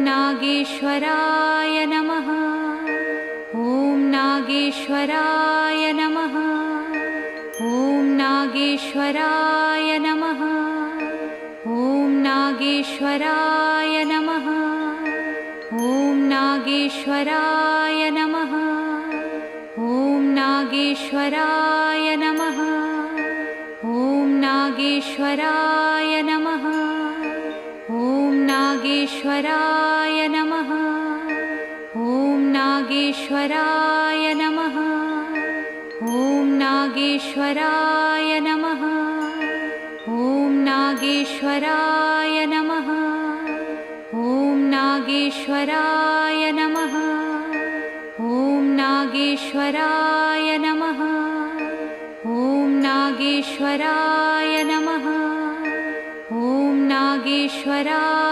नागेश्वराय नमः। ॐ नागेश्वराय नमः। ॐ नागेश्वराय नमः। ॐ नागेश्वराय नमः। ॐ नागेश्वराय नमः। ॐ नागेश्वराय नमः। ॐ नागेश्वराय नमः। ॐ नागेश्वराय नमः। ॐ नागेश्वराय नमः। ॐ नागेश्वराय नमः। ॐ नागेश्वराय नमः। ॐ नागेश्वराय नमः। ॐ नागेश्वराय नमः। ॐ नागेश्वराय नमः। ॐ नागेश्वराय